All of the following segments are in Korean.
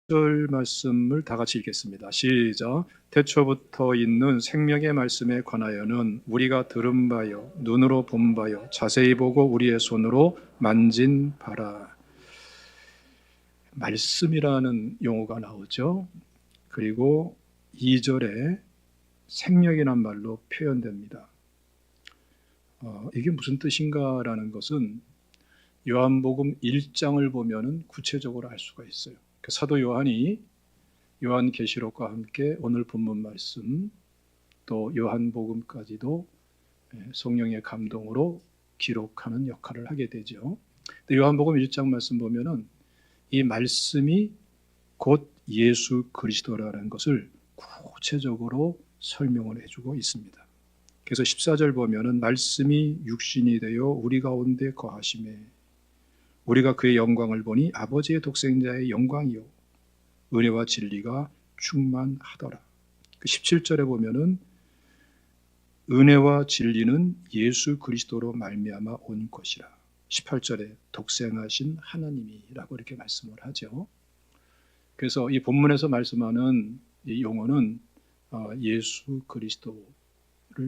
절 말씀을 다 같이 읽겠습니다. 시작. 태초부터 있는 생명의 말씀에 관하여는 우리가 들은 바요 눈으로 본 바요 자세히 보고 우리의 손으로 만진 바라. 말씀이라는 용어가 나오죠. 그리고 2절에 생명이란 말로 표현됩니다. 이게 무슨 뜻인가라는 것은 요한복음 1장을 보면은 구체적으로 알 수가 있어요. 사도 요한이 요한계시록과 함께 오늘 본문 말씀 또 요한복음까지도 성령의 감동으로 기록하는 역할을 하게 되죠. 요한복음 1장 말씀 보면은 이 말씀이 곧 예수 그리스도라는 것을 구체적으로 설명을 해주고 있습니다. 그래서 14절 보면은 말씀이 육신이 되어 우리 가운데 거하심에 우리가 그의 영광을 보니 아버지의 독생자의 영광이요 은혜와 진리가 충만하더라. 17절에 보면은 은혜와 진리는 예수 그리스도로 말미암아 온 것이라. 18절에 독생하신 하나님이라고 이렇게 말씀을 하죠. 그래서 이 본문에서 말씀하는 이 용어는 예수 그리스도를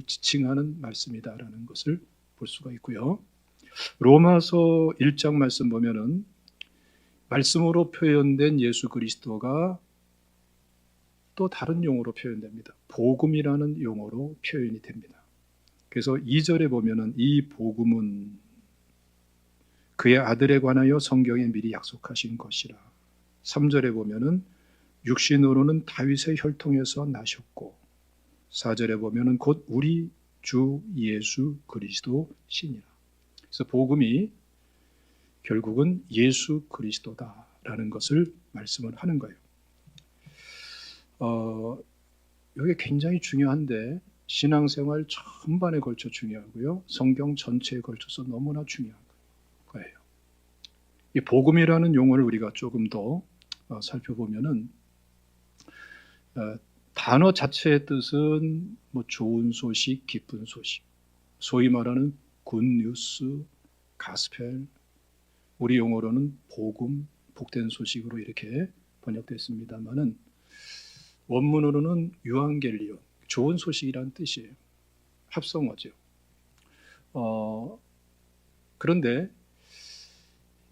지칭하는 말씀이다라는 것을 볼 수가 있고요. 로마서 1장 말씀 보면은 말씀으로 표현된 예수 그리스도가 또 다른 용어로 표현됩니다. 복음이라는 용어로 표현이 됩니다. 그래서 2절에 보면은 이 복음은 그의 아들에 관하여 성경에 미리 약속하신 것이라. 3절에 보면은 육신으로는 다윗의 혈통에서 나셨고 4절에 보면은 곧 우리 주 예수 그리스도 신이라. 그래서 복음이 결국은 예수 그리스도다라는 것을 말씀을 하는 거예요. 이게 굉장히 중요한데 신앙생활 전반에 걸쳐 중요하고요. 성경 전체에 걸쳐서 너무나 중요한 거예요. 이 복음이라는 용어를 우리가 조금 더 살펴보면은 단어 자체의 뜻은 뭐 좋은 소식, 기쁜 소식, 소위 말하는 굿뉴스, 가스펠, 우리 용어로는 복음, 복된 소식으로 이렇게 번역됐습니다만은 원문으로는 유앙겔리온, 좋은 소식이라는 뜻이에요. 합성어죠. 그런데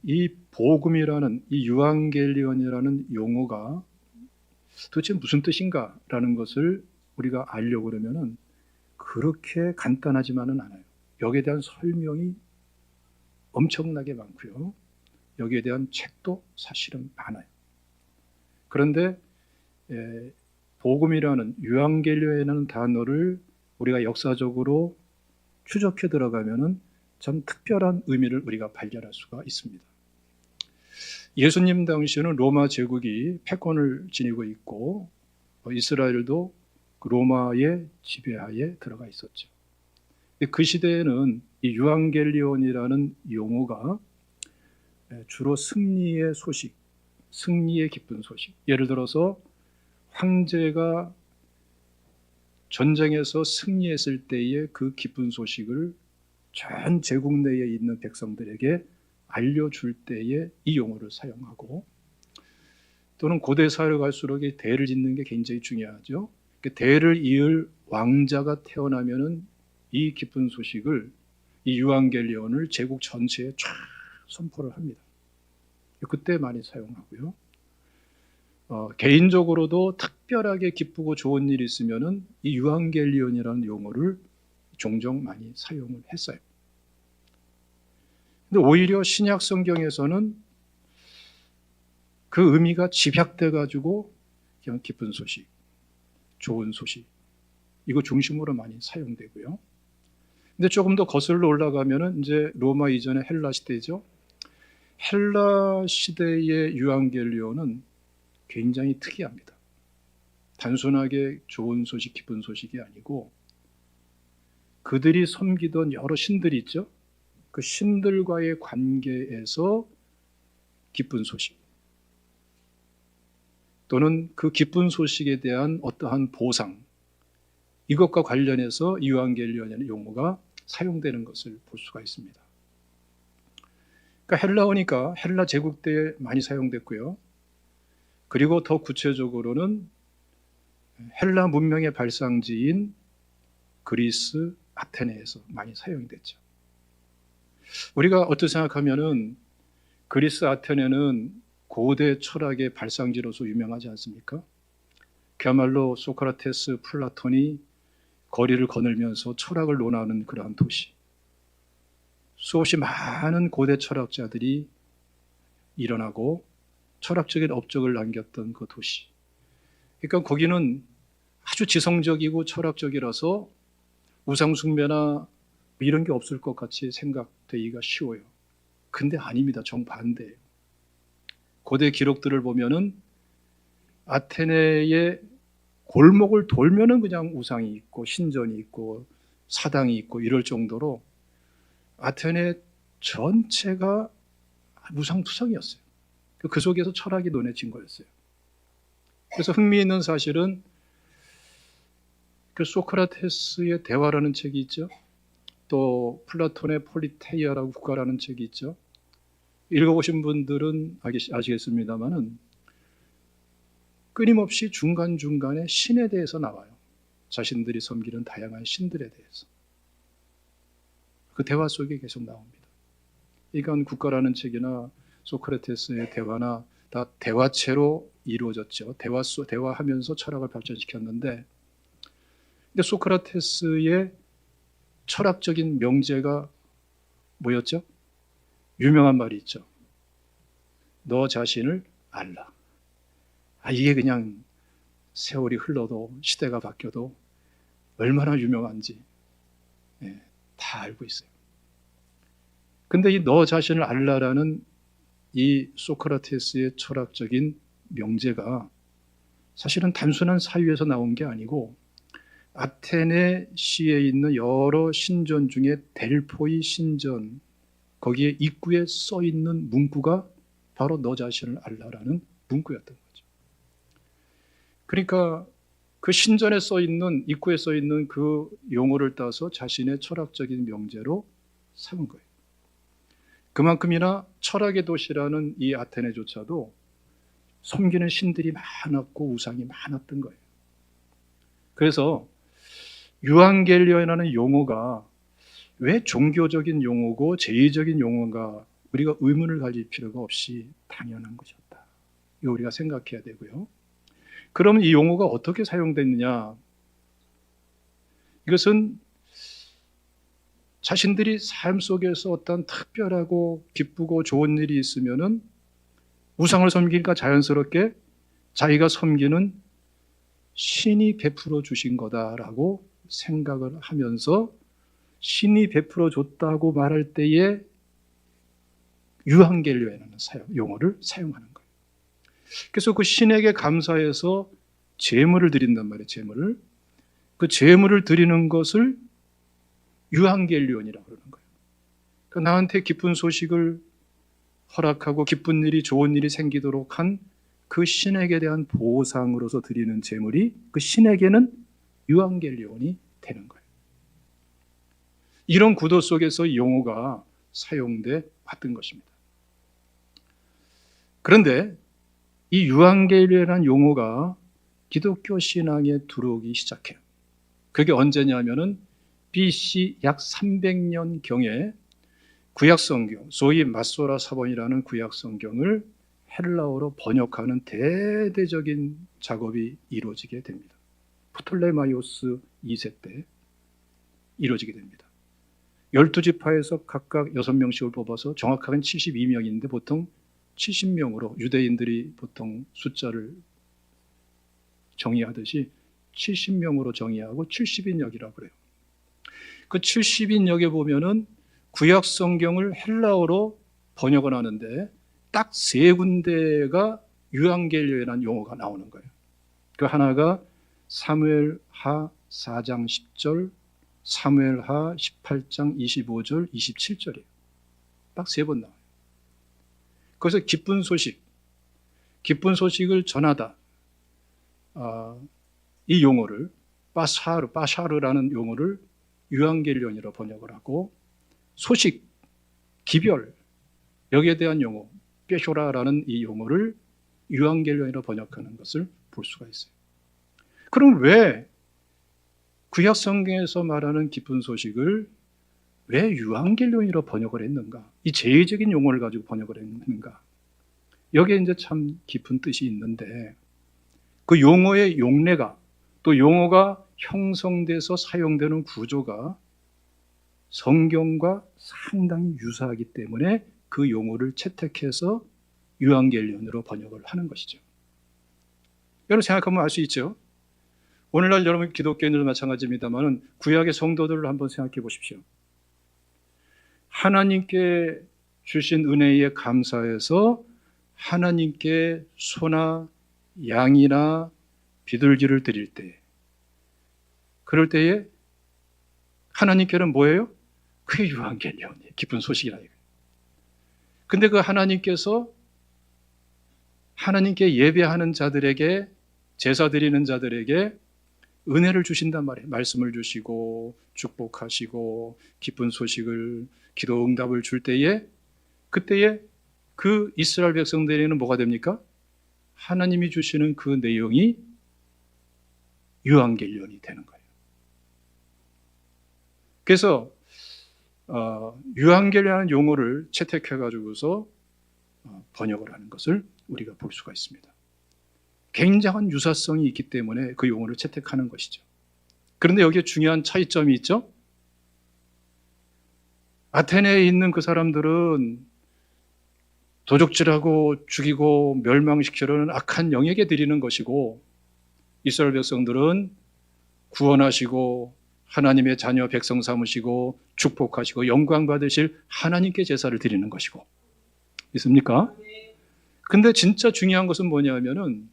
이 복음이라는 이 유앙겔리온이라는 용어가 도대체 무슨 뜻인가라는 것을 우리가 알려고 그러면은 그렇게 간단하지만은 않아요. 여기에 대한 설명이 엄청나게 많고요. 여기에 대한 책도 사실은 많아요. 그런데 복음이라는 유앙겔리온이라는 단어를 우리가 역사적으로 추적해 들어가면은 참 특별한 의미를 우리가 발견할 수가 있습니다. 예수님 당시에는 로마 제국이 패권을 지니고 있고 이스라엘도 로마의 지배하에 들어가 있었죠. 그 시대에는 이 유앙겔리온이라는 용어가 주로 승리의 소식, 승리의 기쁜 소식. 예를 들어서 황제가 전쟁에서 승리했을 때의 그 기쁜 소식을 전 제국 내에 있는 백성들에게 알려줄 때에 이 용어를 사용하고, 또는 고대 사회로 갈수록 대를 짓는 게 굉장히 중요하죠. 대를 이을 왕자가 태어나면은 이 기쁜 소식을, 이 유앙겔리온을 제국 전체에 쫙 선포를 합니다. 그때 많이 사용하고요. 개인적으로도 특별하게 기쁘고 좋은 일이 있으면은 이 유앙겔리온이라는 용어를 종종 많이 사용을 했어요. 근데 오히려 신약 성경에서는 그 의미가 집약돼 가지고 그냥 기쁜 소식, 좋은 소식, 이거 중심으로 많이 사용되고요. 근데 조금 더 거슬러 올라가면은 이제 로마 이전의 헬라 시대죠. 헬라 시대의 유앙겔리온은 굉장히 특이합니다. 단순하게 좋은 소식, 기쁜 소식이 아니고 그들이 섬기던 여러 신들이 있죠. 그 신들과의 관계에서 기쁜 소식, 또는 그 기쁜 소식에 대한 어떠한 보상, 이것과 관련해서 유앙겔리온이라는 용어가 사용되는 것을 볼 수가 있습니다. 그러니까 헬라어니까 헬라 제국 때에 많이 사용됐고요. 그리고 더 구체적으로는 헬라 문명의 발상지인 그리스 아테네에서 많이 사용이 됐죠. 우리가 어떻게 생각하면은 그리스 아테네는 고대 철학의 발상지로서 유명하지 않습니까? 그야말로 소크라테스, 플라톤이 거리를 거닐면서 철학을 논하는 그러한 도시. 수없이 많은 고대 철학자들이 일어나고 철학적인 업적을 남겼던 그 도시. 그러니까 거기는 아주 지성적이고 철학적이라서 우상숭배나 이런 게 없을 것 같이 생각되기가 쉬워요. 근데 아닙니다. 정반대예요. 고대 기록들을 보면은 아테네의 골목을 돌면은 그냥 우상이 있고 신전이 있고 사당이 있고 이럴 정도로 아테네 전체가 우상투성이었어요. 그 속에서 철학이 논해진 거였어요. 그래서 흥미있는 사실은 그 소크라테스의 대화라는 책이 있죠. 또 플라톤의 폴리테이아라고 국가라는 책이 있죠. 읽어보신 분들은 아시겠습니다만은 끊임없이 중간중간에 신에 대해서 나와요. 자신들이 섬기는 다양한 신들에 대해서. 그 대화 속에 계속 나옵니다. 이건 국가라는 책이나 소크라테스의 대화나 다 대화체로 이루어졌죠. 대화하면서 철학을 발전시켰는데, 근데 소크라테스의 철학적인 명제가 뭐였죠? 유명한 말이 있죠. 너 자신을 알라. 이게 그냥 세월이 흘러도 시대가 바뀌어도 얼마나 유명한지 다 알고 있어요. 근데 이 너 자신을 알라라는 이 소크라테스의 철학적인 명제가 사실은 단순한 사유에서 나온 게 아니고 아테네 시에 있는 여러 신전 중에 델포이 신전, 거기에 입구에 써 있는 문구가 바로 너 자신을 알라라는 문구였던 거죠. 그러니까 그 신전에 써 있는, 입구에 써 있는 그 용어를 따서 자신의 철학적인 명제로 삼은 거예요. 그만큼이나 철학의 도시라는 이 아테네조차도 섬기는 신들이 많았고 우상이 많았던 거예요. 그래서 유앙겔리온이라는 용어가 왜 종교적인 용어고 제의적인 용어인가, 우리가 의문을 가질 필요가 없이 당연한 것이었다. 이거 우리가 생각해야 되고요. 그러면 이 용어가 어떻게 사용됐느냐? 이것은 자신들이 삶 속에서 어떤 특별하고 기쁘고 좋은 일이 있으면은 우상을 섬기니까 자연스럽게 자기가 섬기는 신이 베풀어 주신 거다라고 생각을 하면서 신이 베풀어 줬다고 말할 때에 유앙겔리온이라는 용어를 사용하는 거예요. 그래서 그 신에게 감사해서 제물을 드린단 말이에요. 제물을. 그 제물을 드리는 것을 유앙겔리온이라고 그러는 거예요. 그러니까 나한테 기쁜 소식을 허락하고 기쁜 일이, 좋은 일이 생기도록 한 그 신에게 대한 보상으로서 드리는 제물이 그 신에게는 유앙겔리온이 되는 거예요. 이런 구도 속에서 이 용어가 사용돼 왔던 것입니다. 그런데 이 유앙겔리온이라는 용어가 기독교 신앙에 들어오기 시작해요. 그게 언제냐면은 BC 약 300년경에 구약성경, 소위 마소라 사본이라는 구약성경을 헬라어로 번역하는 대대적인 작업이 이루어지게 됩니다. 프톨레마이오스 2세 때 이루어지게 됩니다. 12지파에서 각각 6명씩을 뽑아서 정확하게는 72명인데 보통 70명으로 유대인들이 보통 숫자를 정의하듯이 70명으로 정의하고 70인역이라고 그래요. 그 70인역에 보면은 구약 성경을 헬라어로 번역을 하는데 딱 3군데가 유앙겔리온이라는 용어가 나오는 거예요. 그 하나가 사무엘하 4장 10절, 사무엘하 18장 25절, 27절이에요. 딱 3번 나와요. 그래서 기쁜 소식을 전하다. 이 용어를 빠샤르라는 용어를 유앙겔리온이라 번역을 하고, 소식, 기별, 여기에 대한 용어, 뾰쇼라라는 이 용어를 유앙겔리온이라 번역하는 것을 볼 수가 있어요. 그럼 왜 구약 성경에서 말하는 기쁜 소식을 왜 유앙겔리온이라 번역을 했는가? 이 제의적인 용어를 가지고 번역을 했는가? 여기에 이제 참 깊은 뜻이 있는데 그 용어의 용례가 또 용어가 형성돼서 사용되는 구조가 성경과 상당히 유사하기 때문에 그 용어를 채택해서 유앙겔리온으로 번역을 하는 것이죠. 여러분 생각하면 알 수 있죠. 오늘날 여러분 기독교인들도 마찬가지입니다만 구약의 성도들을 한번 생각해 보십시오. 하나님께 주신 은혜에 감사해서 하나님께 소나 양이나 비둘기를 드릴 때, 그럴 때에 하나님께는 뭐예요? 그게 유앙겔리온이에요. 기쁜 소식이라 이거예요. 근데 그 하나님께서 하나님께 예배하는 자들에게, 제사 드리는 자들에게 은혜를 주신단 말이에요. 말씀을 주시고 축복하시고 기쁜 소식을, 기도 응답을 줄 때에, 그때에 그 이스라엘 백성들에게는 뭐가 됩니까? 하나님이 주시는 그 내용이 유앙겔리온이 되는 거예요. 그래서 유앙겔리온이라는 용어를 채택해가지고서 번역을 하는 것을 우리가 볼 수가 있습니다. 굉장한 유사성이 있기 때문에 그 용어를 채택하는 것이죠. 그런데 여기에 중요한 차이점이 있죠. 아테네에 있는 그 사람들은 도적질하고 죽이고 멸망시키려는 악한 영에게 드리는 것이고, 이스라엘 백성들은 구원하시고 하나님의 자녀 백성 삼으시고 축복하시고 영광 받으실 하나님께 제사를 드리는 것이고. 있습니까? 근데 진짜 중요한 것은 뭐냐면은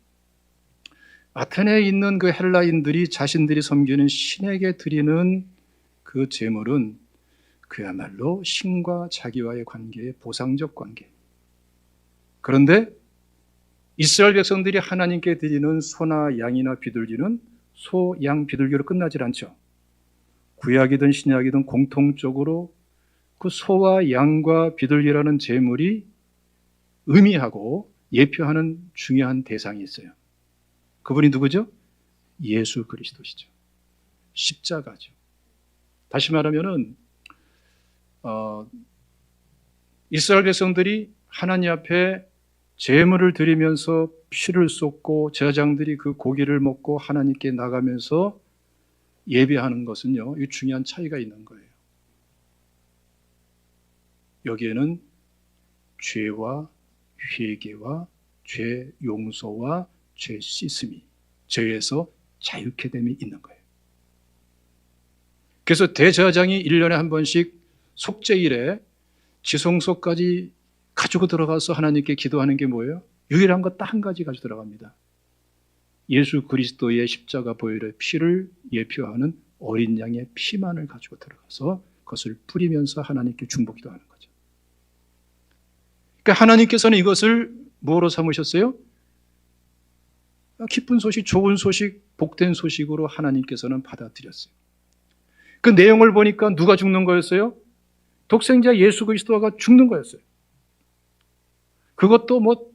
아테네에 있는 그 헬라인들이 자신들이 섬기는 신에게 드리는 그 제물은 그야말로 신과 자기와의 관계의 보상적 관계. 그런데 이스라엘 백성들이 하나님께 드리는 소나 양이나 비둘기는 소, 양, 비둘기로 끝나질 않죠. 구약이든 신약이든 공통적으로 그 소와 양과 비둘기라는 제물이 의미하고 예표하는 중요한 대상이 있어요. 그분이 누구죠? 예수 그리스도시죠. 십자가죠. 다시 말하면은 이스라엘 백성들이 하나님 앞에 제물을 드리면서 피를 쏟고 제사장들이 그 고기를 먹고 하나님께 나가면서 예배하는 것은요, 이 중요한 차이가 있는 거예요. 여기에는 죄와 회개와 죄 용서와 죄 씻음이, 죄에서 자유케 됨이 있는 거예요. 그래서 대제사장이 1년에 한 번씩 속죄일에 지성소까지 가지고 들어가서 하나님께 기도하는 게 뭐예요? 유일한 것 딱 한 가지 가지고 들어갑니다. 예수 그리스도의 십자가 보혈의 피를 예표하는 어린 양의 피만을 가지고 들어가서 그것을 뿌리면서 하나님께 중보기도하는 거죠. 그러니까 하나님께서는 이것을 뭐로 삼으셨어요? 기쁜 소식, 좋은 소식, 복된 소식으로 하나님께서는 받아들였어요. 그 내용을 보니까 누가 죽는 거였어요? 독생자 예수 그리스도가 죽는 거였어요. 그것도 뭐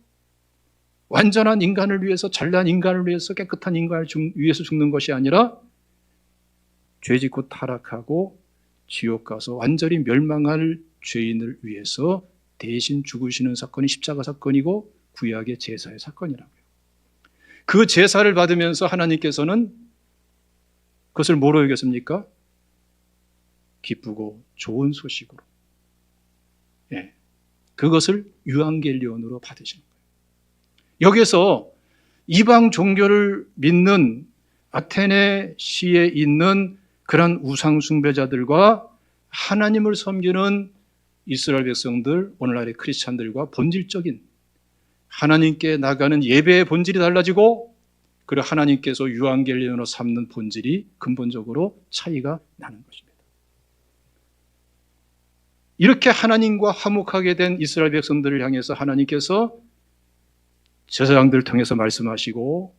완전한 인간을 위해서, 잘난 인간을 위해서, 깨끗한 인간을 위해서 죽는 것이 아니라 죄짓고 타락하고 지옥 가서 완전히 멸망할 죄인을 위해서 대신 죽으시는 사건이 십자가 사건이고 구약의 제사의 사건이라고요. 그 제사를 받으면서 하나님께서는 그것을 뭐로 여겼습니까? 기쁘고 좋은 소식으로. 예, 그것을 유앙겔리온으로 받으시는 거예요. 여기서 이방 종교를 믿는 아테네 시에 있는 그런 우상 숭배자들과 하나님을 섬기는 이스라엘 백성들, 오늘날의 크리스찬들과 본질적인 하나님께 나가는 예배의 본질이 달라지고, 그리고 하나님께서 유앙겔리온으로 삼는 본질이 근본적으로 차이가 나는 것입니다. 이렇게 하나님과 화목하게 된 이스라엘 백성들을 향해서 하나님께서 제사장들을 통해서 말씀하시고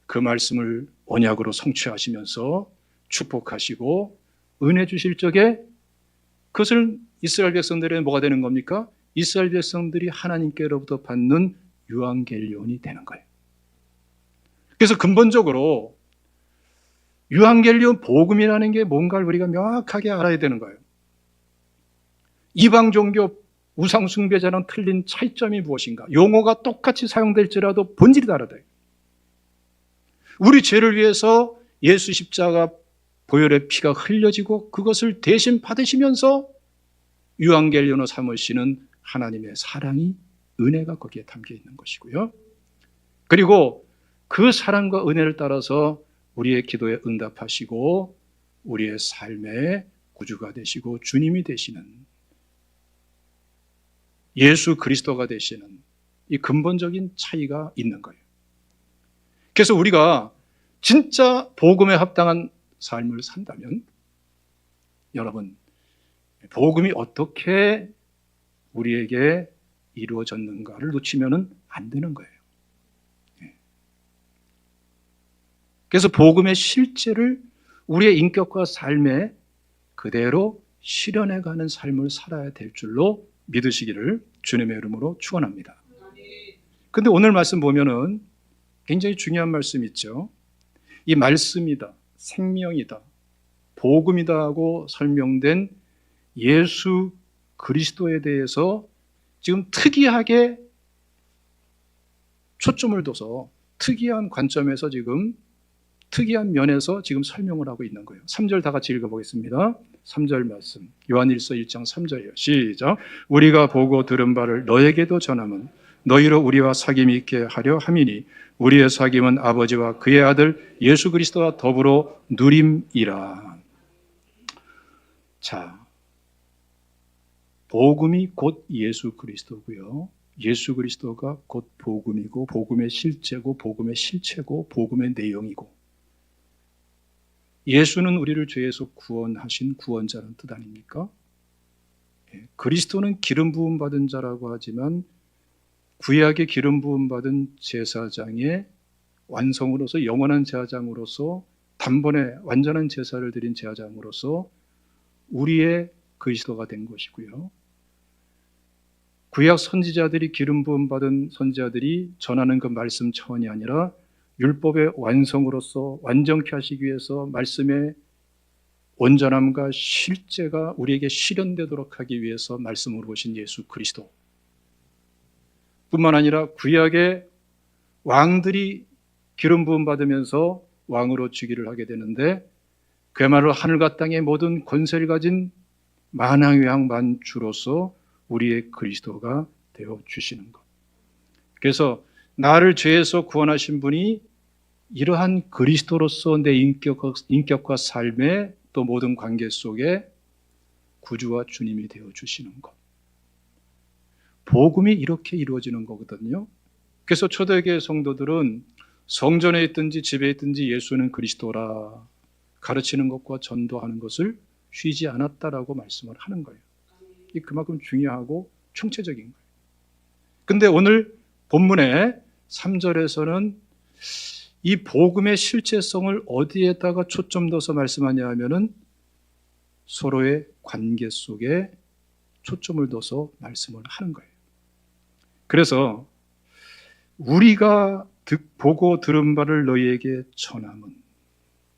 그 말씀을 언약으로 성취하시면서 축복하시고 은혜 주실 적에 그것을 이스라엘 백성들에게 뭐가 되는 겁니까? 이스라엘 백성들이 하나님께로부터 받는 유앙겔리온이 되는 거예요. 그래서 근본적으로 유앙겔리온 복음이라는 게 뭔가를 우리가 명확하게 알아야 되는 거예요. 이방 종교 우상 숭배자랑 틀린 차이점이 무엇인가? 용어가 똑같이 사용될지라도 본질이 다르다. 우리 죄를 위해서 예수 십자가 보혈의 피가 흘려지고 그것을 대신 받으시면서 유앙겔리온을 삼으시는 하나님의 사랑이, 은혜가 거기에 담겨 있는 것이고요. 그리고 그 사랑과 은혜를 따라서 우리의 기도에 응답하시고 우리의 삶의 구주가 되시고 주님이 되시는 예수 그리스도가 되시는 이 근본적인 차이가 있는 거예요. 그래서 우리가 진짜 복음에 합당한 삶을 산다면 여러분, 복음이 어떻게 우리에게 이루어졌는가를 놓치면 안 되는 거예요. 그래서 복음의 실제를 우리의 인격과 삶에 그대로 실현해가는 삶을 살아야 될 줄로 믿으시기를 주님의 이름으로 축원합니다. 그런데 오늘 말씀 보면은 굉장히 중요한 말씀이 있죠. 이 말씀이다, 생명이다, 복음이다 하고 설명된 예수 그리스도에 대해서 지금 특이하게 초점을 둬서 특이한 관점에서 지금 특이한 면에서 지금 설명을 하고 있는 거예요. 3절 다 같이 읽어보겠습니다. 3절 말씀, 요한일서 1장 3절이에요. 시작. 우리가 보고 들은 바를 너에게도 전함은 너희로 우리와 사귐이 있게 하려 함이니 우리의 사귐은 아버지와 그의 아들 예수 그리스도와 더불어 누림이라. 자, 복음이 곧 예수 그리스도고요. 예수 그리스도가 곧 복음이고 복음의 실제고 복음의 실체고 복음의 내용이고, 예수는 우리를 죄에서 구원하신 구원자라는 뜻 아닙니까? 그리스도는 기름 부음 받은 자라고 하지만 구약의 기름 부음 받은 제사장의 완성으로서, 영원한 제사장으로서, 단번에 완전한 제사를 드린 제사장으로서 우리의 그리스도가 된 것이고요. 구약 선지자들이 기름 부음 받은 선지자들이 전하는 그 말씀 차원이 아니라 율법의 완성으로서 완전케 하시기 위해서 말씀의 온전함과 실제가 우리에게 실현되도록 하기 위해서 말씀으로 오신 예수 그리스도 뿐만 아니라 구약의 왕들이 기름 부음 받으면서 왕으로 즉위를 하게 되는데 그야말로 하늘과 땅의 모든 권세를 가진 만왕의 왕 만주로서 우리의 그리스도가 되어 주시는 것. 그래서 나를 죄에서 구원하신 분이 이러한 그리스도로서 내 인격과 삶의 또 모든 관계 속에 구주와 주님이 되어 주시는 것. 복음이 이렇게 이루어지는 거거든요. 그래서 초대교회 성도들은 성전에 있든지 집에 있든지 예수는 그리스도라 가르치는 것과 전도하는 것을 쉬지 않았다라고 말씀을 하는 거예요. 이 그만큼 중요하고 총체적인 거예요. 근데 오늘 본문의 3절에서는 이 복음의 실체성을 어디에다가 초점 둬서 말씀하냐 하면은 서로의 관계 속에 초점을 둬서 말씀을 하는 거예요. 그래서 우리가 보고 들은 바를 너희에게 전함은,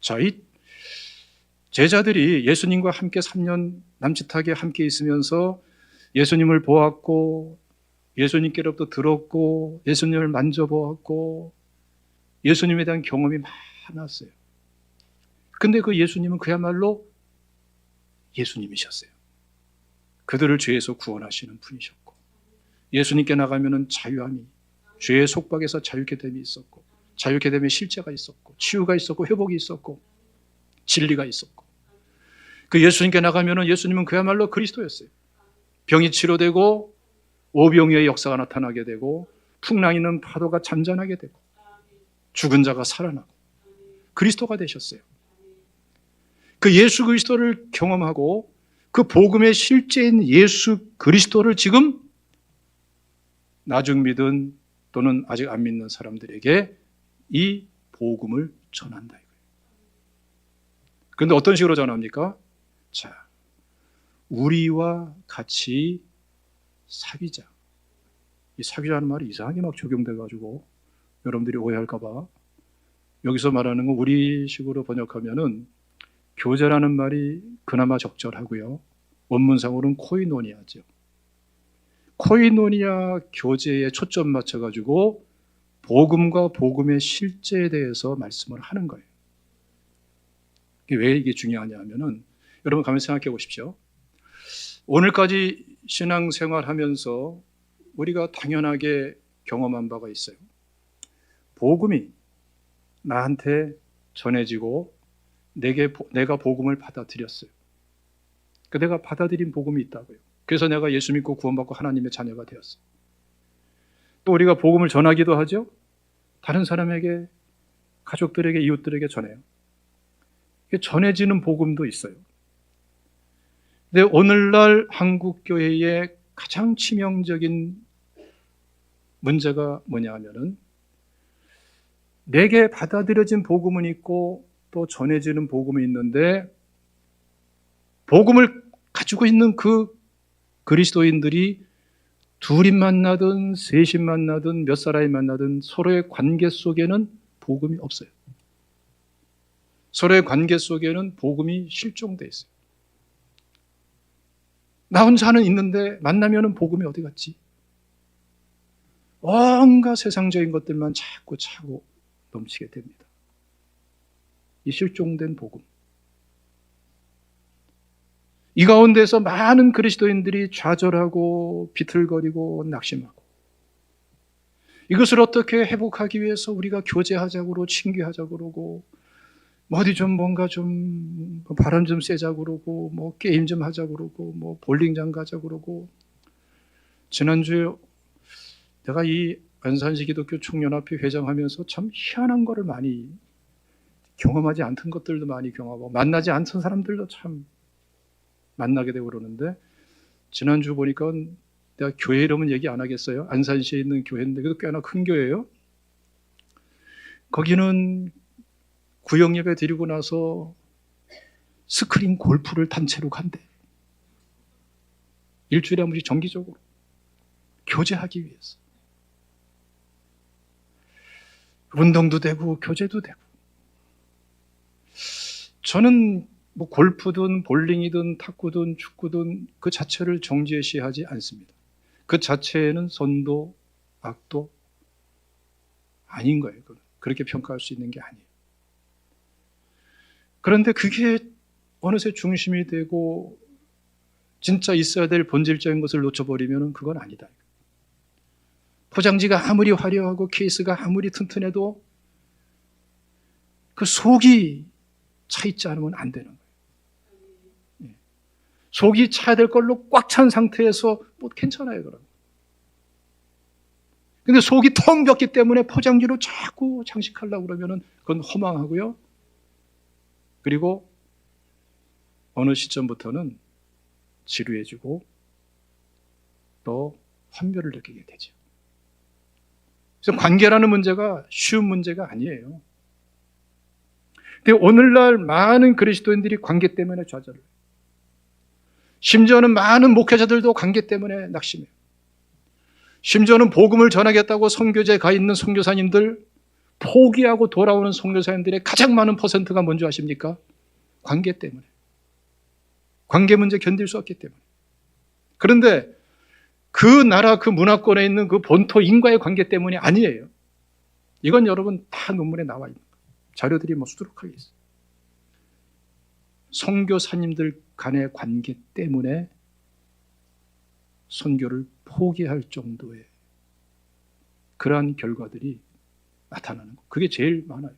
자, 이 제자들이 예수님과 함께 3년 남짓하게 함께 있으면서 예수님을 보았고 예수님께로부터 들었고 예수님을 만져보았고 예수님에 대한 경험이 많았어요. 근데 그 예수님은 그야말로 예수님이셨어요. 그들을 죄에서 구원하시는 분이셨고, 예수님께 나가면은 자유함이, 죄의 속박에서 자유케 됨이 있었고, 자유케 됨의 실제가 있었고, 치유가 있었고, 회복이 있었고, 진리가 있었고, 그 예수님께 나가면은 예수님은 그야말로 그리스도였어요. 병이 치료되고 오병이어의 역사가 나타나게 되고 풍랑 있는 파도가 잔잔하게 되고 죽은 자가 살아나고 그리스도가 되셨어요. 그 예수 그리스도를 경험하고 그 복음의 실제인 예수 그리스도를 지금 나중 믿은 또는 아직 안 믿는 사람들에게 이 복음을 전한다 이거예요. 그런데 어떤 식으로 전합니까? 자, 우리와 같이 사귀자. 이 사귀자는 말이 이상하게 막 적용돼가지고 여러분들이 오해할까봐 여기서 말하는 거 우리식으로 번역하면은 교제라는 말이 그나마 적절하고요. 원문상으로는 코이노니아죠. 코이노니아 교제에 초점 맞춰가지고 복음과 복음의 실제에 대해서 말씀을 하는 거예요. 왜 이게 중요하냐 하면은 여러분 가만히 생각해 보십시오. 오늘까지 신앙생활 하면서 우리가 당연하게 경험한 바가 있어요. 복음이 나한테 전해지고 내가 복음을 받아들였어요. 내가 받아들인 복음이 있다고요. 그래서 내가 예수 믿고 구원받고 하나님의 자녀가 되었어요. 또 우리가 복음을 전하기도 하죠. 다른 사람에게, 가족들에게, 이웃들에게 전해요. 전해지는 복음도 있어요. 근데 오늘날 한국 교회의 가장 치명적인 문제가 뭐냐 하면은 내게 받아들여진 복음은 있고 또 전해지는 복음이 있는데 복음을 가지고 있는 그 그리스도인들이 둘이 만나든 셋이 만나든 몇 사람이 만나든 서로의 관계 속에는 복음이 없어요. 서로의 관계 속에는 복음이 실종되어 있어요. 나 혼자는 있는데 만나면은 복음이 어디 갔지? 온갖 세상적인 것들만 자꾸 차고 넘치게 됩니다. 이 실종된 복음. 이 가운데서 많은 그리스도인들이 좌절하고 비틀거리고 낙심하고 이것을 어떻게 회복하기 위해서 우리가 교제하자고 그러고 친교하자고 그러고 어디 좀 뭔가 좀 바람 좀 쐬자고 그러고 뭐 게임 좀 하자고 그러고 뭐 볼링장 가자고 그러고 지난주에 내가 이 안산시 기독교 총연합회 회장하면서 참 희한한 거를 많이 경험하지 않던 것들도 많이 경험하고 만나지 않던 사람들도 참 만나게 되고 그러는데 지난주 보니까 내가 교회 이름은 얘기 안 하겠어요. 안산시에 있는 교회인데 그래도 꽤나 큰 교회예요. 거기는 구역 예배 드리고 나서 스크린 골프를 단체로 간대. 일주일에 한 번씩 정기적으로 교제하기 위해서. 운동도 되고 교제도 되고. 저는 뭐 골프든 볼링이든 탁구든 축구든 그 자체를 정죄시하지 않습니다. 그 자체에는 선도, 악도 아닌 거예요. 그렇게 평가할 수 있는 게 아니에요. 그런데 그게 어느새 중심이 되고 진짜 있어야 될 본질적인 것을 놓쳐버리면 그건 아니다. 포장지가 아무리 화려하고 케이스가 아무리 튼튼해도 그 속이 차 있지 않으면 안 되는 거예요. 속이 차야 될 걸로 꽉 찬 상태에서 뭐 괜찮아요, 그럼. 근데 속이 텅 비었기 때문에 포장지로 자꾸 장식하려고 그러면은 그건 허망하고요. 그리고 어느 시점부터는 지루해지고 또 환멸을 느끼게 되죠. 그래서 관계라는 문제가 쉬운 문제가 아니에요. 근데 오늘날 많은 그리스도인들이 관계 때문에 좌절해요. 심지어는 많은 목회자들도 관계 때문에 낙심해요. 심지어는 복음을 전하겠다고 선교제에 가 있는 선교사님들 포기하고 돌아오는 선교사님들의 가장 많은 퍼센트가 뭔지 아십니까? 관계 때문에. 관계 문제 견딜 수 없기 때문에. 그런데 그 나라 그 문화권에 있는 그 본토인과의 관계 때문이 아니에요. 이건 여러분 다 논문에 나와 있는 거예요. 자료들이 뭐 수두룩하게 있어요. 선교사님들 간의 관계 때문에 선교를 포기할 정도의 그러한 결과들이 나타나는 거. 그게 제일 많아요.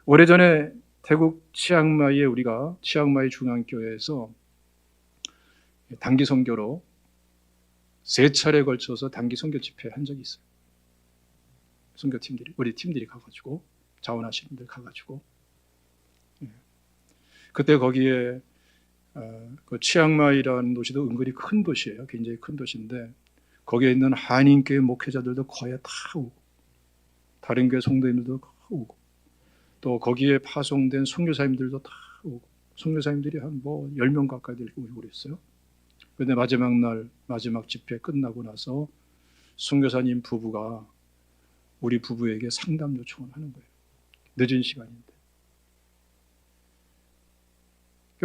오래전에 태국 치앙마이에 우리가 치앙마이 중앙교회에서 단기 선교로 3차례에 걸쳐서 단기 선교 집회 한 적이 있어요. 선교팀들이 우리 팀들이 가가지고 자원하시는 분들 가가지고 그때 거기에 그 치앙마이라는 도시도 은근히 큰 도시예요. 굉장히 큰 도시인데 거기에 있는 한인교회 목회자들도 거의 다 오고 다른 교회 성도님들도 다 오고 또 거기에 파송된 선교사님들도 다 오고 선교사님들이 한 뭐 10명 가까이 오고 그랬어요. 그런데 마지막 날 마지막 집회 끝나고 나서 선교사님 부부가 우리 부부에게 상담 요청을 하는 거예요. 늦은 시간인데.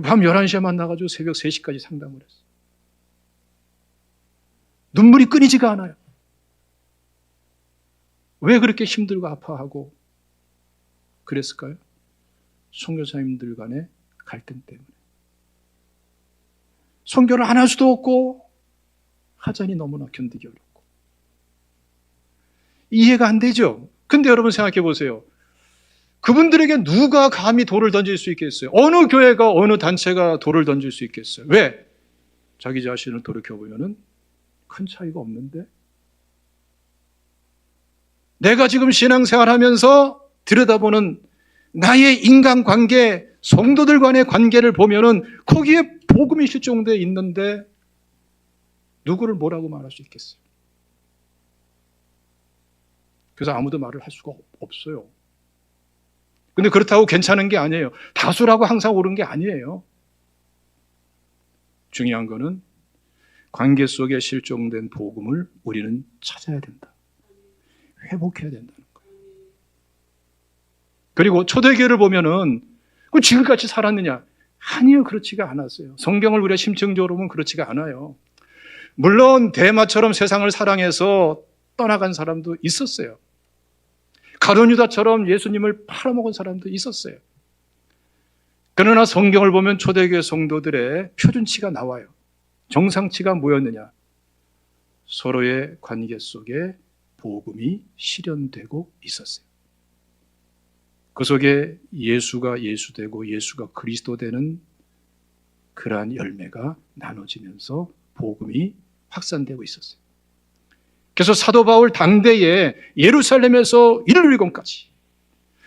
밤 11시에 만나가지고 새벽 3시까지 상담을 했어요. 눈물이 끊이지가 않아요. 왜 그렇게 힘들고 아파하고 그랬을까요? 선교사님들 간의 갈등 때문에. 선교를 안 할 수도 없고 하자니 너무나 견디기 어렵고. 이해가 안 되죠? 근데 여러분 생각해 보세요. 그분들에게 누가 감히 돌을 던질 수 있겠어요? 어느 교회가 어느 단체가 돌을 던질 수 있겠어요? 왜? 자기 자신을 돌이켜보면 큰 차이가 없는데, 내가 지금 신앙생활하면서 들여다보는 나의 인간관계, 성도들 간의 관계를 보면은 거기에 복음이 실종되어 있는데 누구를 뭐라고 말할 수 있겠어요? 그래서 아무도 말을 할 수가 없어요. 근데 그렇다고 괜찮은 게 아니에요. 다수라고 항상 옳은 게 아니에요. 중요한 거는 관계 속에 실종된 복음을 우리는 찾아야 된다. 회복해야 된다는 거예요. 그리고 초대교회를 보면은 지금같이 살았느냐? 아니요, 그렇지가 않았어요. 성경을 우리가 심층적으로 보면 그렇지가 않아요. 물론 데마처럼 세상을 사랑해서 떠나간 사람도 있었어요. 가룟 유다처럼 예수님을 팔아먹은 사람도 있었어요. 그러나 성경을 보면 초대교회 성도들의 표준치가 나와요. 정상치가 뭐였느냐? 서로의 관계 속에 복음이 실현되고 있었어요. 그 속에 예수가 예수되고 예수가 그리스도 되는 그러한 열매가 나눠지면서 복음이 확산되고 있었어요. 그래서 사도 바울 당대에 예루살렘에서 이르리곤까지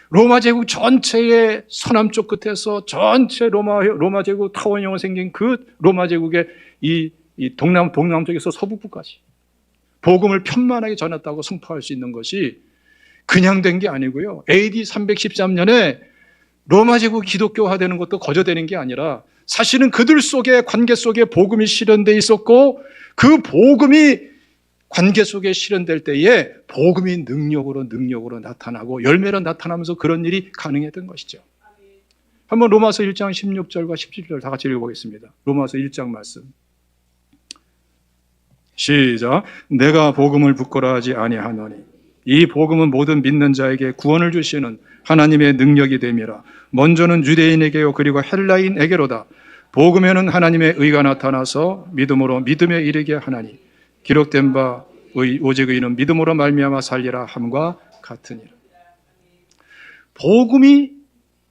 로마 제국 전체의 서남쪽 끝에서 전체 로마 제국 타원형으로 생긴 그 로마 제국의 이 동남쪽에서 서북부까지 복음을 편만하게 전했다고 선포할 수 있는 것이 그냥 된 게 아니고요. AD 313년에 로마 제국 기독교화되는 것도 거저되는 게 아니라 사실은 그들 속에 관계 속에 복음이 실현되어 있었고 그 복음이 관계 속에 실현될 때에 복음이 능력으로 나타나고 열매로 나타나면서 그런 일이 가능했던 것이죠. 한번 로마서 1장 16절과 17절 다 같이 읽어보겠습니다. 로마서 1장 말씀. 시작. 내가 복음을 부끄러워하지 아니하노니 이 복음은 모든 믿는 자에게 구원을 주시는 하나님의 능력이 됨이라. 먼저는 유대인에게요 그리고 헬라인에게로다. 복음에는 하나님의 의가 나타나서 믿음으로 믿음에 이르게 하나니 기록된 바 오직 의는 믿음으로 말미암아 살리라 함과 같으니라. 복음이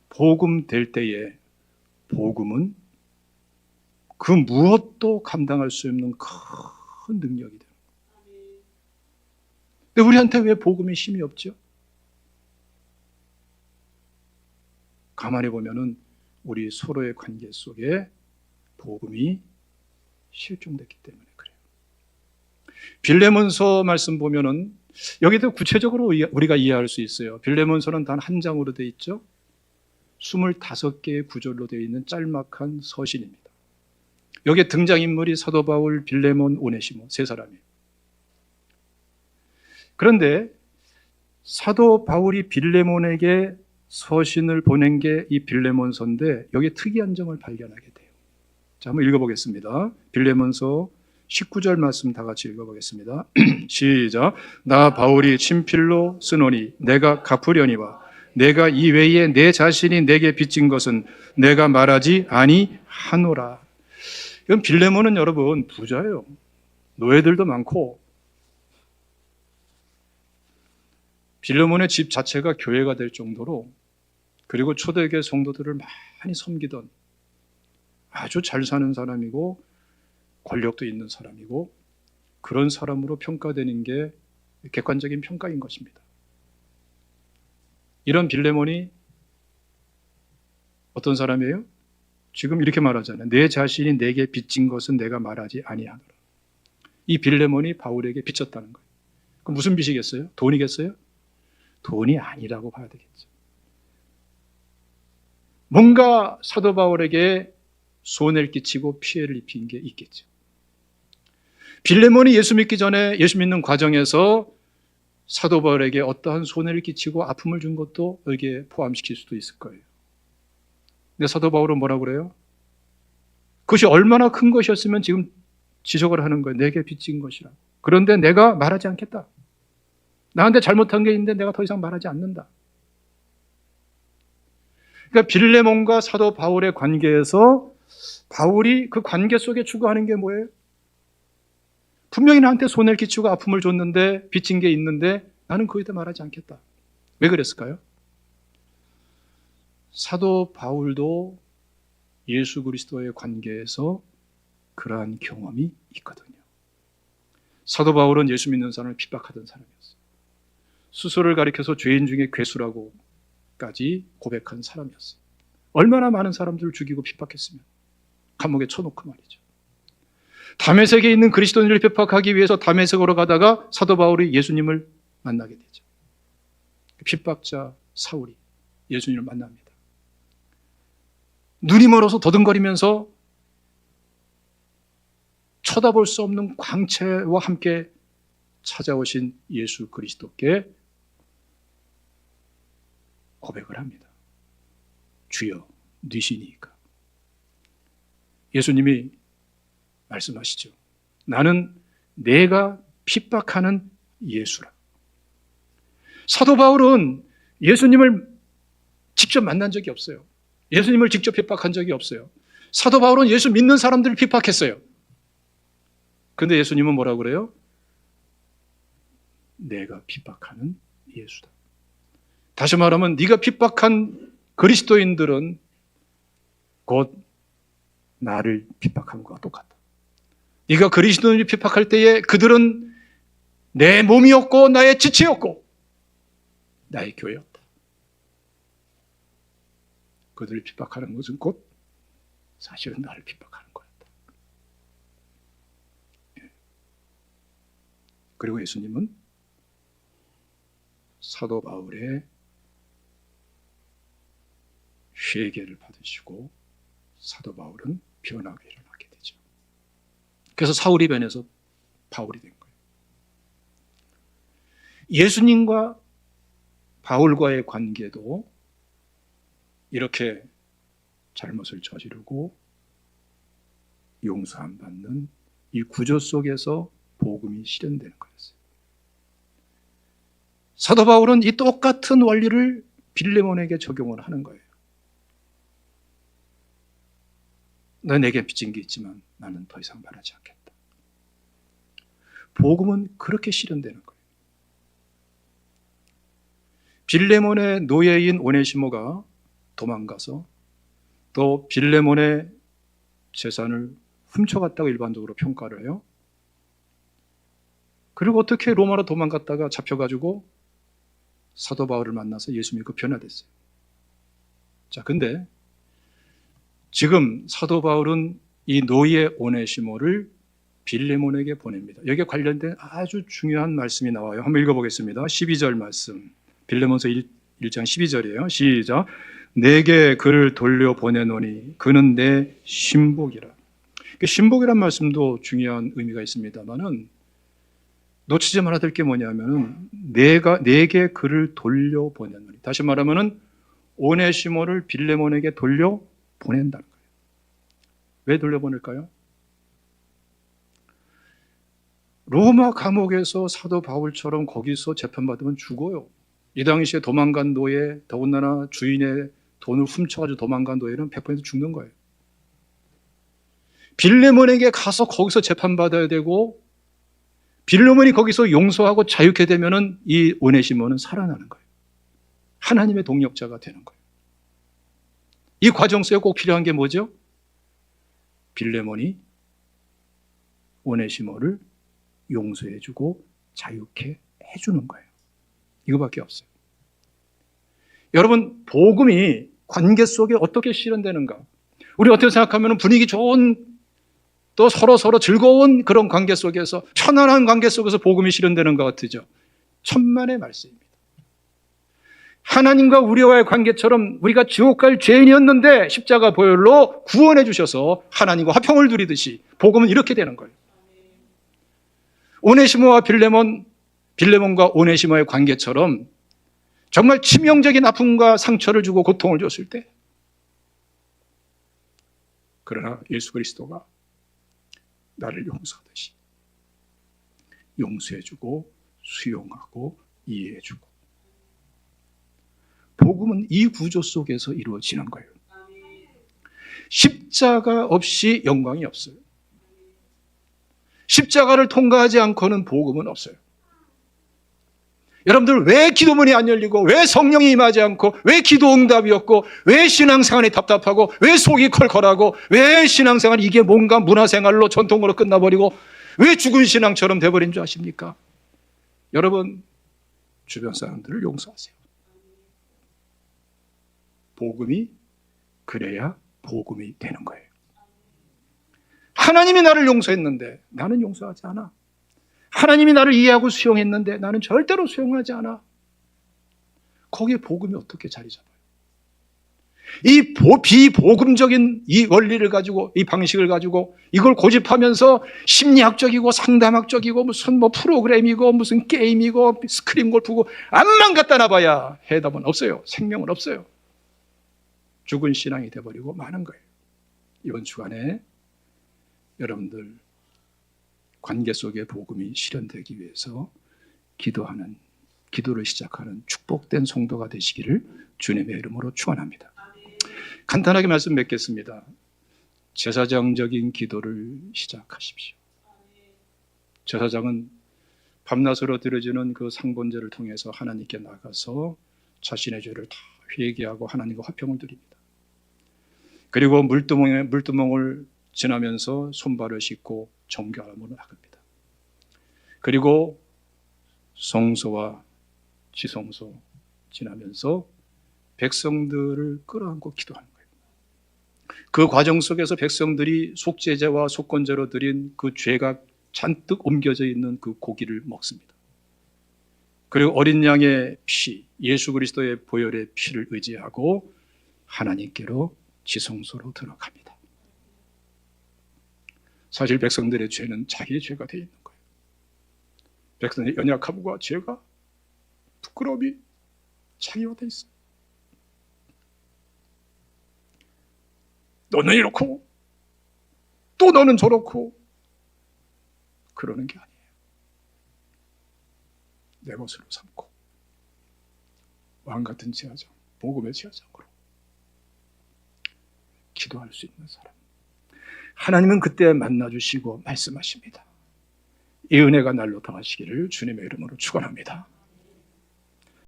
복음 될 때에 복음은 그 무엇도 감당할 수 없는 큰 능력이 돼요. 근데 우리한테 왜 복음에 힘이 없죠? 가만히 보면은 우리 서로의 관계 속에 복음이 실종됐기 때문에 그래요. 빌레몬서 말씀 보면은 여기도 구체적으로 우리가 이해할 수 있어요. 빌레몬서는 단 한 장으로 되어 있죠. 25개의 구절로 되어 있는 짤막한 서신입니다. 여기에 등장인물이 사도 바울, 빌레몬, 오네시모 세 사람이에요. 그런데 사도 바울이 빌레몬에게 서신을 보낸 게 이 빌레몬서인데 여기에 특이한 점을 발견하게 돼요. 자, 한번 읽어보겠습니다. 빌레몬서 19절 말씀 다 같이 읽어보겠습니다. 시작. 나 바울이 친필로 쓰노니 내가 갚으려니와 내가 이 외에 내 자신이 내게 빚진 것은 내가 말하지 아니하노라. 이건 빌레몬은 여러분 부자예요. 노예들도 많고 빌레몬의 집 자체가 교회가 될 정도로 그리고 초대교회 성도들을 많이 섬기던 아주 잘 사는 사람이고 권력도 있는 사람이고 그런 사람으로 평가되는 게 객관적인 평가인 것입니다. 이런 빌레몬이 어떤 사람이에요? 지금 이렇게 말하잖아요. 내 자신이 내게 빚진 것은 내가 말하지 아니하노라. 이 빌레몬이 바울에게 빚졌다는 거예요. 그럼 무슨 빚이겠어요? 돈이겠어요? 돈이 아니라고 봐야 되겠죠. 뭔가 사도 바울에게 손해를 끼치고 피해를 입힌 게 있겠죠. 빌레몬이 예수 믿기 전에 예수 믿는 과정에서 사도 바울에게 어떠한 손해를 끼치고 아픔을 준 것도 여기에 포함시킬 수도 있을 거예요. 근데 사도 바울은 뭐라고 그래요? 그것이 얼마나 큰 것이었으면 지금 지적을 하는 거예요. 내게 빚진 것이라. 그런데 내가 말하지 않겠다. 나한테 잘못한 게 있는데 내가 더 이상 말하지 않는다. 그러니까 빌레몬과 사도 바울의 관계에서 바울이 그 관계 속에 추구하는 게 뭐예요? 분명히 나한테 손해를 끼치고 아픔을 줬는데 빚진 게 있는데 나는 그에 대해 말하지 않겠다. 왜 그랬을까요? 사도 바울도 예수 그리스도의 관계에서 그러한 경험이 있거든요. 사도 바울은 예수 믿는 사람을 핍박하던 사람이었어요. 스스로를 가리켜서 죄인 중에 괴수라고까지 고백한 사람이었어요. 얼마나 많은 사람들을 죽이고 핍박했으면 감옥에 쳐놓고 말이죠. 다메섹에 있는 그리스도인들을 핍박하기 위해서 다메섹으로 가다가 사도 바울이 예수님을 만나게 되죠. 핍박자 사울이 예수님을 만납니다. 눈이 멀어서 더듬거리면서 쳐다볼 수 없는 광채와 함께 찾아오신 예수 그리스도께 고백을 합니다. 주여, 뉘시니까. 예수님이 말씀하시죠. 나는 내가 핍박하는 예수라. 사도 바울은 예수님을 직접 만난 적이 없어요. 예수님을 직접 핍박한 적이 없어요. 사도 바울은 예수 믿는 사람들을 핍박했어요. 그런데 예수님은 뭐라고 그래요? 내가 핍박하는 예수다. 다시 말하면 네가 핍박한 그리스도인들은 곧 나를 핍박한 것과 똑같다. 네가 그리스도인을 핍박할 때에 그들은 내 몸이었고 나의 지체였고 나의 교회였다. 그들을 핍박하는 것은 곧 사실은 나를 핍박하는 거였다. 그리고 예수님은 사도 바울의 회개를 받으시고 사도 바울은 변하게 일어나게 되죠. 그래서 사울이 변해서 바울이 된 거예요. 예수님과 바울과의 관계도 이렇게 잘못을 저지르고 용서 안 받는 이 구조 속에서 복음이 실현되는 거였어요. 사도 바울은 이 똑같은 원리를 빌레몬에게 적용을 하는 거예요. 너 내게 빚진 게 있지만 나는 더 이상 말하지 않겠다. 복음은 그렇게 실현되는 거예요. 빌레몬의 노예인 오네시모가 도망가서 또 빌레몬의 재산을 훔쳐갔다고 일반적으로 평가를 해요. 그리고 어떻게 로마로 도망갔다가 잡혀가지고 사도 바울을 만나서 예수 믿고 변화됐어요. 자, 근데 지금 사도 바울은 이 노예 오네시모를 빌레몬에게 보냅니다. 여기에 관련된 아주 중요한 말씀이 나와요. 한번 읽어보겠습니다. 12절 말씀. 빌레몬서 1장 12절이에요. 시작. 내게 그를 돌려보내노니 그는 내 신복이라. 신복이란 말씀도 중요한 의미가 있습니다만은 놓치지 말아야 될 게 뭐냐면은 내게 그를 돌려보내노니. 다시 말하면은 오네시모를 빌레몬에게 돌려보낸다는 거예요. 왜 돌려보낼까요? 로마 감옥에서 사도 바울처럼 거기서 재판받으면 죽어요. 이 당시에 도망간 노예, 더군다나 주인의 돈을 훔쳐가지고 도망간 노예는 100% 죽는 거예요. 빌레몬에게 가서 거기서 재판받아야 되고 빌레몬이 거기서 용서하고 자유케 되면은 이 오네시모는 살아나는 거예요. 하나님의 동력자가 되는 거예요. 이 과정 속에 꼭 필요한 게 뭐죠? 빌레몬이 오네시모를 용서해주고 자유케 해주는 거예요. 이거밖에 없어요. 여러분, 복음이 관계 속에 어떻게 실현되는가? 우리 어떻게 생각하면 분위기 좋은 또 서로 즐거운 그런 관계 속에서 편안한 관계 속에서 복음이 실현되는 것 같으죠. 천만의 말씀입니다. 하나님과 우리와의 관계처럼 우리가 지옥 갈 죄인이었는데 십자가 보혈로 구원해 주셔서 하나님과 화평을 누리듯이 복음은 이렇게 되는 거예요. 오네시모와 빌레몬과 오네시모의 관계처럼 정말 치명적인 아픔과 상처를 주고 고통을 줬을 때, 그러나 예수 그리스도가 나를 용서하듯이 용서해주고 수용하고 이해해주고, 복음은 이 구조 속에서 이루어지는 거예요. 십자가 없이 영광이 없어요. 십자가를 통과하지 않고는 복음은 없어요. 여러분들, 왜 기도문이 안 열리고, 왜 성령이 임하지 않고, 왜 기도 응답이 없고, 왜 신앙생활이 답답하고, 왜 속이 컬컬하고, 왜 신앙생활이 이게 뭔가 문화생활로 전통으로 끝나버리고, 왜 죽은 신앙처럼 돼버린 줄 아십니까? 여러분, 주변 사람들을 용서하세요. 복음이 그래야 복음이 되는 거예요. 하나님이 나를 용서했는데 나는 용서하지 않아. 하나님이 나를 이해하고 수용했는데 나는 절대로 수용하지 않아. 거기에 복음이 어떻게 자리 잡아요? 이 비복음적인 이 원리를 가지고, 이 방식을 가지고 이걸 고집하면서 심리학적이고 상담학적이고 무슨 프로그램이고 무슨 게임이고 스크린 골프고 암만 갖다 놔봐야 해답은 없어요. 생명은 없어요. 죽은 신앙이 돼버리고 마는 거예요. 이번 주간에 여러분들 관계 속의 복음이 실현되기 위해서 기도를 시작하는 축복된 성도가 되시기를 주님의 이름으로 축원합니다. 간단하게 말씀 맺겠습니다. 제사장적인 기도를 시작하십시오. 제사장은 밤낮으로 드려지는 그 상번제를 통해서 하나님께 나가서 자신의 죄를 다 회개하고 하나님과 화평을 드립니다. 그리고 물두멍을 지나면서 손발을 씻고 정결함으로 나갑니다. 그리고 성소와 지성소 지나면서 백성들을 끌어안고 기도하는 거예요. 그 과정 속에서 백성들이 속죄제와 속건제로 드린 그 죄가 잔뜩 옮겨져 있는 그 고기를 먹습니다. 그리고 어린 양의 피, 예수 그리스도의 보혈의 피를 의지하고 하나님께로 지성소로 들어갑니다. 사실 백성들의 죄는 자기의 죄가 되어 있는 거예요. 백성의 연약함과 죄가, 부끄러움이 자기와 되어 있어요. 너는 이렇고 또 너는 저렇고 그러는 게 아니에요. 내 것으로 삼고 왕같은 제사장, 복음의 제사장으로 기도할 수 있는 사람, 하나님은 그때 만나주시고 말씀하십니다. 이 은혜가 날로 더하시기를 주님의 이름으로 축원합니다.